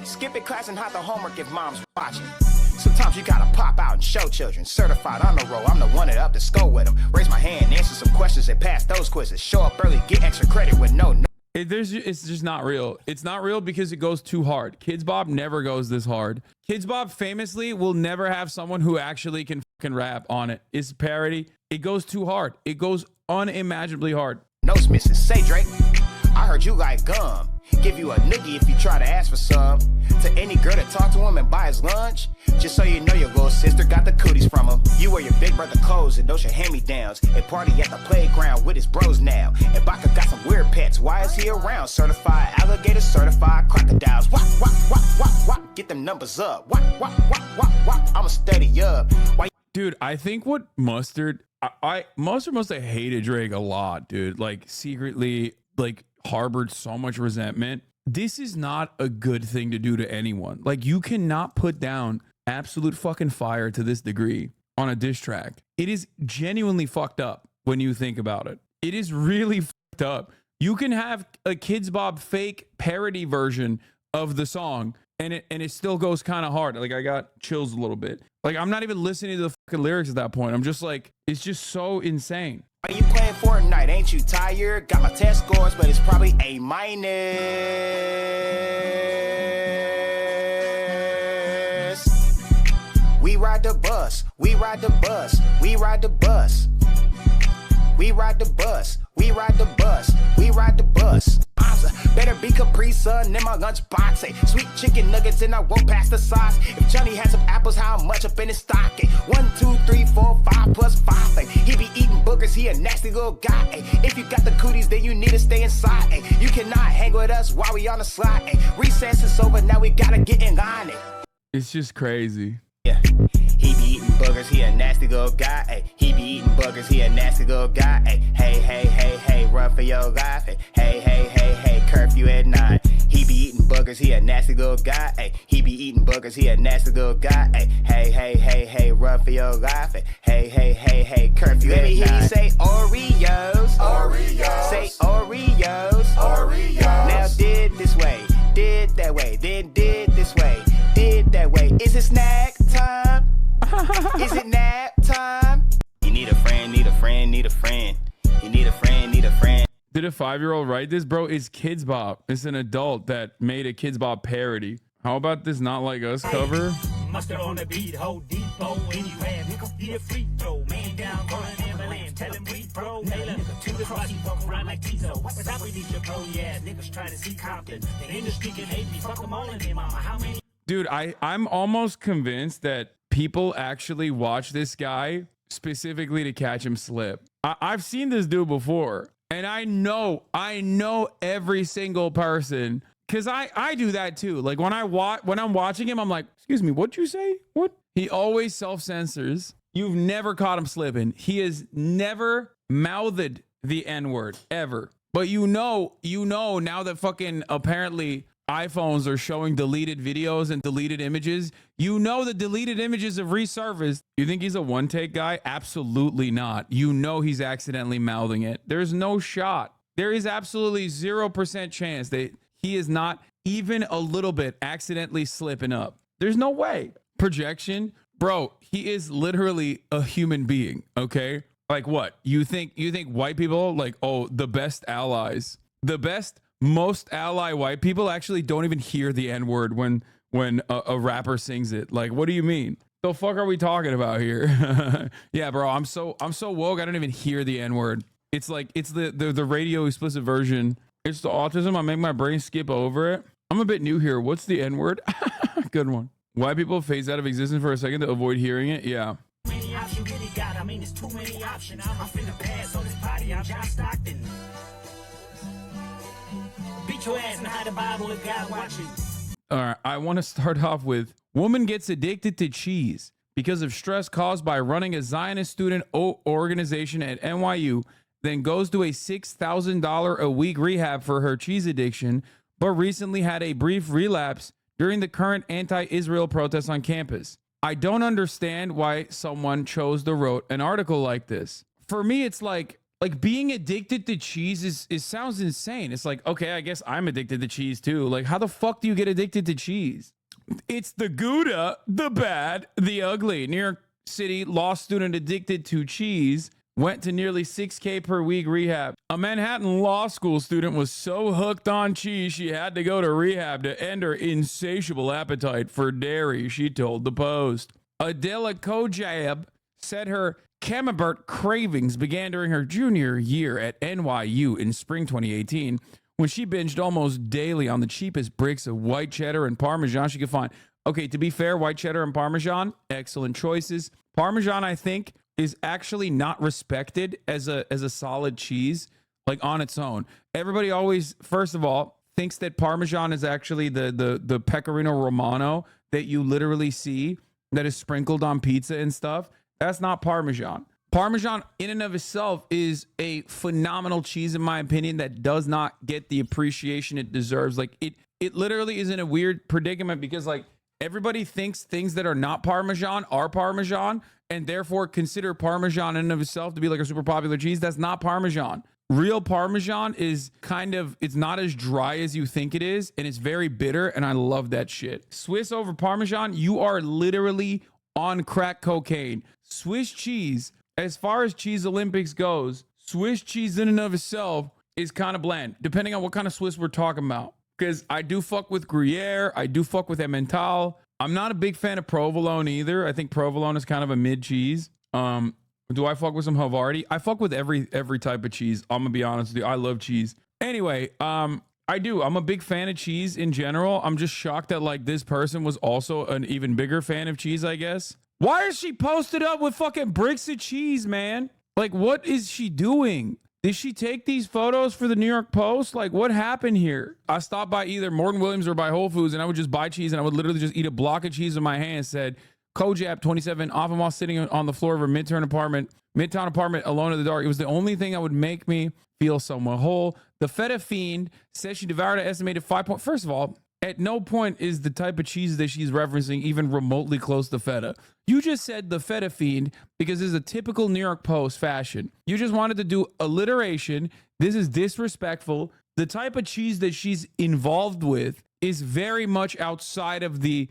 Skipping class and hide the homework if mom's watching. Sometimes you gotta pop out and show children. Certified on the roll, I'm the one that up to school with them. Raise my hand, answer some questions and pass those quizzes. Show up early, get extra credit with no. It's just not real. It's not real because it goes too hard. Kidz Bop never goes this hard. Kidz Bop famously will never have someone who actually can fucking rap on it. It's parody. It goes too hard. It goes unimaginably hard. No Mrs. Say Drake, I heard you like gum. Give you a noogie if you try to ask for some. To any girl that talk to him and buy his lunch. Just so you know your little sister got the cooties from him. You wear your big brother clothes and those your hand-me-downs. And party at the playground with his bros now. And Baka got some weird pets. Why is he around? Certified alligators, certified crocodiles. Wop, wop, wop, wop, wop. Get them numbers up. Wop, wop, wop, wop, wop. I'ma steady up. Why? Dude, I think what Mustard must have hated Drake a lot, dude. Like secretly, like harbored so much resentment. This is not a good thing to do to anyone. Like you cannot put down absolute fucking fire to this degree on a diss track. It is genuinely fucked up when you think about it. It is really fucked up. You can have a Kidz Bop fake parody version of the song and it still goes kind of hard. Like I got chills a little bit. Like I'm not even listening to the fucking lyrics at that point. I'm just like, it's just so insane. Why you playing Fortnite? Ain't you tired? Got my test scores, but it's probably A-. We ride the bus, we ride the bus, we ride the bus. We ride the bus, we ride the bus, we ride the bus. Better be Capri Sun in my lunchbox. Hey, sweet chicken nuggets and I won't pass the sauce. If Johnny has some apples, how much up in his stock? Ay, 1, 2, 3, 4, 5 plus 5. Ay, he be eating boogers, he a nasty little guy. Ay, if you got the cooties, then you need to stay inside. Ay, you cannot hang with us while we on the slide. Ay, recess is over, now we gotta get in line. Ay. It's just crazy. Yeah. He be eating boogers, he a nasty little guy. Ay, he be eating boogers, he a nasty little guy. Ay, hey, hey, hey, hey, run for your life. Ay, hey, hey, hey, hey, curfew at 9. He be eating boogers, he a nasty little guy. Ay, he be eating boogers, he a nasty little guy. Ay, hey, hey, hey, hey, run for your life. Ay, hey, hey, hey, hey, curfew at 9. Let me hear you say Oreos. Oreos. Say Oreos. Oreos. Now did this way, did that way, then did this way, did that way. Is it snack time? Is it nap time? You need a friend, need a friend, need a friend. You need a friend, need a friend. Did a 5-year-old write this, bro? It's Kidz Bop. It's an adult that made a Kidz Bop parody. How about this Not Like Us cover? Mustard on the beat, hold depot, anywhere, nigga, be a free throw, man down, call an ambulance, tell him we pro, Naylor, to the cross, he walk around like Tizo, what's up with these your pro, yeah, niggas trying to see Compton, the industry can hate me, fuck them all in there, mama, how many? Dude, I'm almost convinced that people actually watch this guy specifically to catch him slip. I've seen this dude before, and I know every single person, because I do that too. Like when I'm watching him, I'm like, excuse me, what'd you say? What? He always self-censors. You've never caught him slipping. He has never mouthed the N-word ever. But you know now that fucking apparently iPhones are showing deleted videos and deleted images. You know the deleted images have resurfaced. You think he's a one-take guy? Absolutely not. You know he's accidentally mouthing it. There's no shot. There is absolutely 0% chance that he is not even a little bit accidentally slipping up. There's no way. Projection? Bro, he is literally a human being, okay? Like what? You think white people, like, oh, the best allies, the best most ally white people actually don't even hear the N-word when a rapper sings it. Like, what do you mean? The fuck are we talking about here? Yeah, bro, I'm so woke. I don't even hear the N-word. It's like it's the radio explicit version. It's the autism. I make my brain skip over it. I'm a bit new here. What's the N-word? Good one. White people phase out of existence for a second to avoid hearing it. Yeah. Many options you really got. I mean, there's too many options. I'm finna pass on this party. I'm John Stockton. Beat your ass and hide the Bible if God watching. All right, I want to start off with woman gets addicted to cheese because of stress caused by running a Zionist student organization at NYU, then goes to a $6,000 a week rehab for her cheese addiction, but recently had a brief relapse during the current anti-Israel protests on campus. I don't understand why someone chose to write an article like this. For me, it's like like being addicted to cheese is sounds insane. It's like, okay, I guess I'm addicted to cheese too. Like, how the fuck do you get addicted to cheese? It's the Gouda, the bad, the ugly. New York City law student addicted to cheese went to nearly $6,000 per week rehab. A Manhattan law school student was so hooked on cheese she had to go to rehab to end her insatiable appetite for dairy, she told the Post. Adela Kojab said her Camembert cravings began during her junior year at NYU in spring 2018 when she binged almost daily on the cheapest bricks of white cheddar and Parmesan she could find. Okay, to be fair, white cheddar and Parmesan, excellent choices. Parmesan, I think, is actually not respected as a solid cheese, like on its own. Everybody always, first of all, thinks that Parmesan is actually the Pecorino Romano that you literally see that is sprinkled on pizza and stuff. That's not Parmesan. Parmesan in and of itself is a phenomenal cheese, in my opinion, that does not get the appreciation it deserves. Like it literally is in a weird predicament because like everybody thinks things that are not Parmesan are Parmesan and therefore consider Parmesan in and of itself to be like a super popular cheese. That's not Parmesan. Real Parmesan is kind of, it's not as dry as you think it is, and it's very bitter, and I love that shit. Swiss over Parmesan, you are literally on crack cocaine. Swiss cheese, as far as cheese Olympics goes, Swiss cheese in and of itself is kind of bland, depending on what kind of Swiss we're talking about. Because I do fuck with Gruyere, I do fuck with Emmental. I'm not a big fan of provolone either. I think provolone is kind of a mid cheese. Do I fuck with some Havarti? I fuck with every type of cheese. I'm gonna be honest with you. I love cheese. Anyway, I do. I'm a big fan of cheese in general. I'm just shocked that like this person was also an even bigger fan of cheese, I guess. Why is she posted up with fucking bricks of cheese, man? Like, what is she doing? Did she take these photos for the New York Post? Like, what happened here? I stopped by either Morgan Williams or by Whole Foods, and I would just buy cheese, and I would literally just eat a block of cheese in my hand. Said Kojab 27, often while sitting on the floor of her midtown apartment alone in the dark. It was the only thing that would make me feel somewhat whole. The feta fiend says she devoured an estimated 5 point. First of all, at no point is the type of cheese that she's referencing even remotely close to feta. You just said the feta fiend because this is a typical New York Post fashion. You just wanted to do alliteration. This is disrespectful. The type of cheese that she's involved with is very much outside of the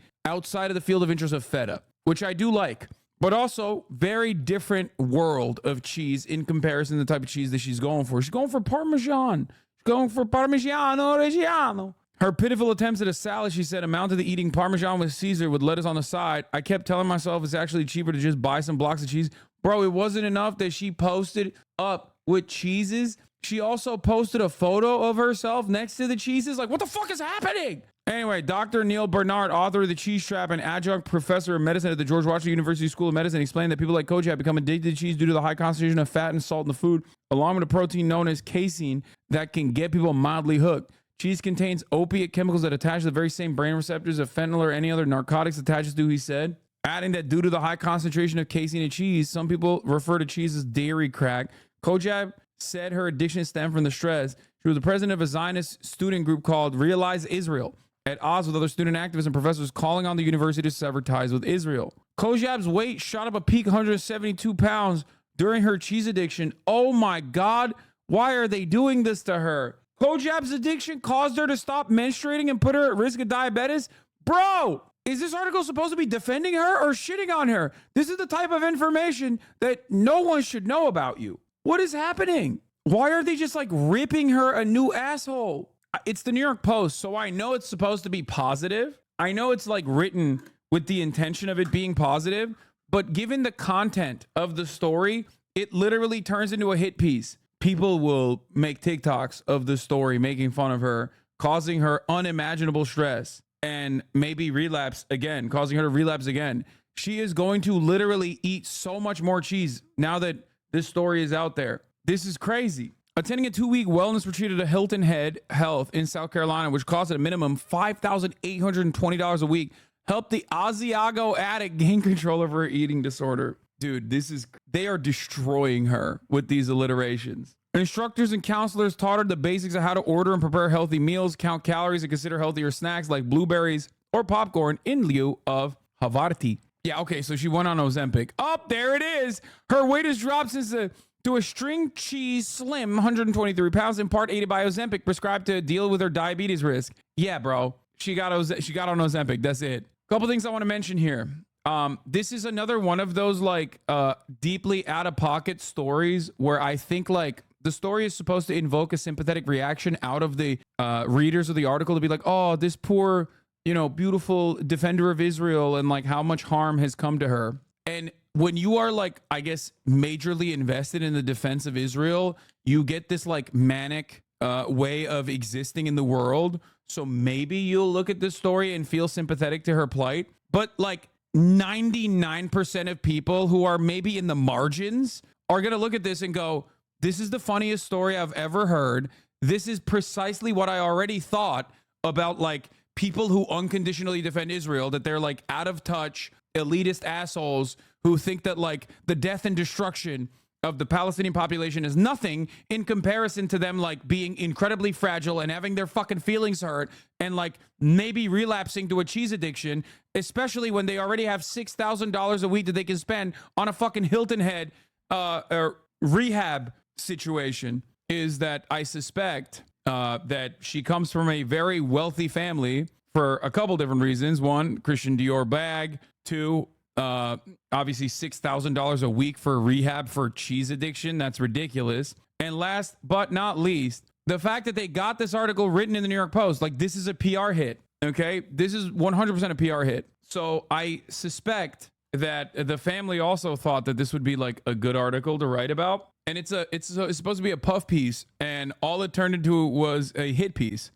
field of interest of feta, which I do like, but also very different world of cheese in comparison to the type of cheese that she's going for. She's going for Parmesan. She's going for Parmigiano Reggiano. Her pitiful attempts at a salad, she said, amounted to eating Parmesan with Caesar with lettuce on the side. I kept telling myself it's actually cheaper to just buy some blocks of cheese. Bro, it wasn't enough that she posted up with cheeses. She also posted a photo of herself next to the cheeses. Like, what the fuck is happening? Anyway, Dr. Neil Bernard, author of The Cheese Trap and adjunct professor of medicine at the George Washington University School of Medicine, explained that people like Kojab become addicted to cheese due to the high concentration of fat and salt in the food, along with a protein known as casein that can get people mildly hooked. Cheese contains opiate chemicals that attach to the very same brain receptors of fentanyl or any other narcotics attaches to, he said. Adding that due to the high concentration of casein in cheese, some people refer to cheese as dairy crack. Kojab said her addiction stemmed from the stress. She was the president of a Zionist student group called Realize Israel, at odds with other student activists and professors calling on the university to sever ties with Israel. Kojab's weight shot up a peak 172 pounds during her cheese addiction. Oh my God, why are they doing this to her? Kojab's addiction caused her to stop menstruating and put her at risk of diabetes? Bro, is this article supposed to be defending her or shitting on her? This is the type of information that no one should know about you. What is happening? Why are they just like ripping her a new asshole? It's the New York Post, so I know it's supposed to be positive. I know it's like written with the intention of it being positive, but given the content of the story, it literally turns into a hit piece. People will make TikToks of the story, making fun of her, causing her unimaginable stress, and maybe relapse again, causing her to relapse again. She is going to literally eat so much more cheese now that this story is out there. This is crazy. Attending a 2-week wellness retreat at a Hilton Head Health in South Carolina, which cost at a minimum $5,820 a week, helped the Asiago addict gain control over her eating disorder. Dude, they are destroying her with these alliterations. Instructors and counselors taught her the basics of how to order and prepare healthy meals, count calories, and consider healthier snacks like blueberries or popcorn in lieu of Havarti. Yeah, okay, so she went on Ozempic. Oh, there it is. Her weight has dropped since the to a string cheese slim 123 pounds in part aided by Ozempic prescribed to deal with her diabetes risk. Yeah, bro. She got on Ozempic. That's it. Couple things I want to mention here. This is another one of those like deeply out of pocket stories where I think like the story is supposed to invoke a sympathetic reaction out of the readers of the article to be like, oh, this poor, beautiful defender of Israel and like how much harm has come to her. And when you are like, I guess, majorly invested in the defense of Israel, you get this like manic way of existing in the world. So maybe you'll look at this story and feel sympathetic to her plight. But like 99% of people who are maybe in the margins are going to look at this and go, this is the funniest story I've ever heard. This is precisely what I already thought about like people who unconditionally defend Israel, that they're like out of touch, elitist assholes who think that like the death and destruction of the Palestinian population is nothing in comparison to them like being incredibly fragile and having their fucking feelings hurt and like maybe relapsing to a cheese addiction, especially when they already have $6,000 a week that they can spend on a fucking Hilton Head rehab situation. Is that I suspect that she comes from a very wealthy family for a couple different reasons. One, Christian Dior bag. Two, obviously $6,000 a week for rehab for cheese addiction. That's ridiculous. And last but not least, the fact that they got this article written in the New York Post, like this is a PR hit. Okay. This is 100% a PR hit. So I suspect that the family also thought that this would be like a good article to write about. And it's supposed to be a puff piece, and all it turned into was a hit piece.